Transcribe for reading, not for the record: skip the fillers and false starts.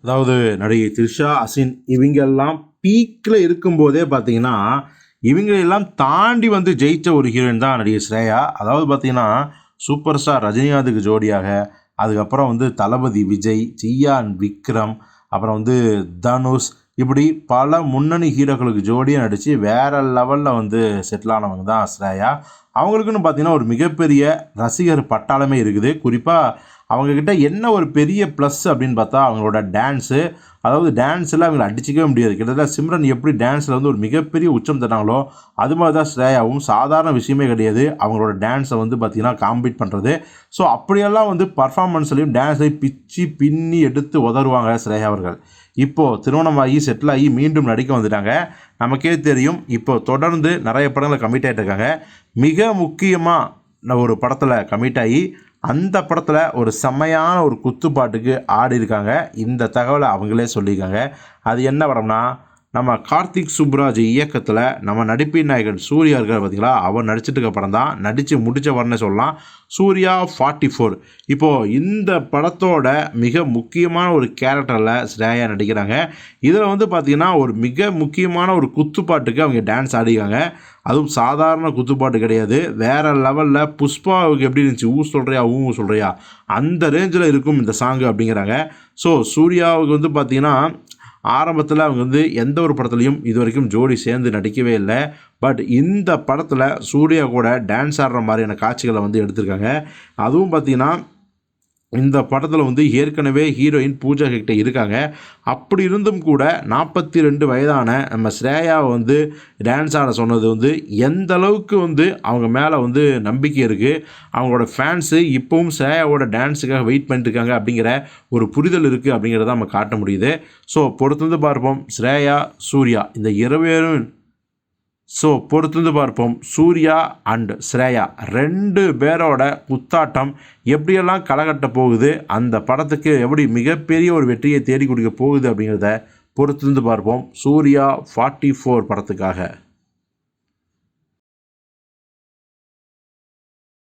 அதாவது நடிகை த்ரிஷா, அசின் இவங்கெல்லாம் பீக்கில் இருக்கும்போதே பார்த்தீங்கன்னா, இவங்களெல்லாம் தாண்டி வந்து ஜெயிச்ச ஒரு ஹீரோயின் தான் நடிகை ஸ்ரேயா. அதாவது பார்த்தீங்கன்னா, சூப்பர் ஸ்டார் ரஜினிகாந்துக்கு ஜோடியாக, அதுக்கப்புறம் வந்து தளபதி விஜய், சியான் விக்ரம், அப்புறம் வந்து தனுஷ், இப்படி பல முன்னணி ஹீரோக்களுக்கு ஜோடியாக நடித்து வேறு லெவலில் வந்து செட்டில் ஆனவங்க தான் ஸ்ரேயா. அவங்களுக்குன்னு பார்த்தீங்கன்னா ஒரு மிகப்பெரிய ரசிகர் பட்டாளமே இருக்குது. குறிப்பாக அவங்கக்கிட்ட என்ன ஒரு பெரிய ப்ளஸ் அப்படின்னு பார்த்தா அவங்களோட டான்ஸு. அதாவது டான்ஸில் அவங்கள அடிச்சிக்கவே முடியாது. கிட்டத்தட்ட சிம்ரன் எப்படி டான்ஸில் வந்து ஒரு மிகப்பெரிய உச்சம் தட்டாங்களோ அது மாதிரி தான் ஸ்ரேயாவும். சாதாரண விஷயமே கிடையாது அவங்களோட டான்ஸை வந்து பார்த்திங்கன்னா காம்பீட் பண்ணுறது. ஸோ அப்படியெல்லாம் வந்து பர்ஃபார்மன்ஸ்லையும் டான்ஸ்லையும் பிச்சு பின்னி எடுத்து உதருவாங்க ஸ்ரேயா அவர்கள். இப்போது திருமணமாகி செட்டில் ஆகி மீண்டும் நடிக்க வந்துட்டாங்க. நமக்கே தெரியும் இப்போது தொடர்ந்து நிறைய படங்களை கமிட் ஆகிட்டு இருக்காங்க. மிக முக்கியமாக ஒரு படத்தில் கமிட் ஆகி அந்த படத்தில் ஒரு செம்மையான ஒரு குத்துப்பாட்டுக்கு ஆடி இருக்காங்க. இந்த தகவலை அவங்களே சொல்லியிருக்காங்க. அது என்ன படம்னா, நம்ம கார்த்திக் சுப்புராஜ் இயக்கத்தில் நம்ம நடிப்பின் நாயகன் சூர்யா இருக்கிற பார்த்தீங்களா, அவர் நடிச்சிட்டு இருக்க படம் தான். நடித்து முடித்தவர்னே சொல்லலாம். சூர்யா 44. இப்போது இந்த படத்தோட மிக முக்கியமான ஒரு கேரக்டரில் ஸ்ரேயா நடிக்கிறாங்க. இதில் வந்து பார்த்திங்கன்னா ஒரு மிக முக்கியமான ஒரு குத்துப்பாட்டுக்கு அவங்க டான்ஸ் ஆடிக்காங்க. அதுவும் சாதாரண குத்துப்பாட்டு கிடையாது. வேறு லெவலில் புஷ்பாவுக்கு எப்படி இருந்துச்சு, ஊ சொல்கிறியா ஊ சொல்கிறியா அந்த ரேஞ்சில் இருக்கும் இந்த சாங்கு அப்படிங்கிறாங்க. ஸோ சூர்யாவுக்கு வந்து பார்த்திங்கன்னா ஆரம்பத்தில் அவங்க வந்து எந்த ஒரு படத்துலையும் இது வரைக்கும் ஜோடி சேர்ந்து நடிக்கவே இல்லை. பட் இந்த படத்தில் சூர்யா கூட டான்ஸ் ஆடுற மாதிரியான காட்சிகளை வந்து எடுத்திருக்காங்க. அதுவும் பார்த்திங்கன்னா இந்த படத்தில் வந்து ஏற்கனவே ஹீரோயின் பூஜா ஹெக்டே இருக்காங்க. அப்படி இருந்தும் கூட 42 வயதான நம்ம ஸ்ரேயாவை வந்து டான்ஸ் ஆட சொன்னது வந்து எந்த அளவுக்கு வந்து அவங்க மேலே வந்து நம்பிக்கை இருக்குது. அவங்களோட ஃபேன்ஸு இப்போவும் ஸ்ரேயாவோட டான்ஸுக்காக வெயிட் பண்ணிட்டுருக்காங்க அப்படிங்கிற ஒரு புரிதல் இருக்குது அப்படிங்கிறத நம்ம காட்ட முடியுது. ஸோ பொறுத்து பார்ப்போம் ஸ்ரேயா, சூர்யா இந்த இருவரும். பொறுத்து பார்ப்போம் சூர்யா அண்ட் ஸ்ரேயா 2 பேரோட குத்தாட்டம் எப்படியெல்லாம் களகட்ட போகுது, அந்த படத்துக்கு எப்படி மிகப்பெரிய ஒரு வெற்றியை தேடி கொடுக்க போகுது அப்படிங்கிறத பொறுத்து பார்ப்போம் சூர்யா 44 படத்துக்காக.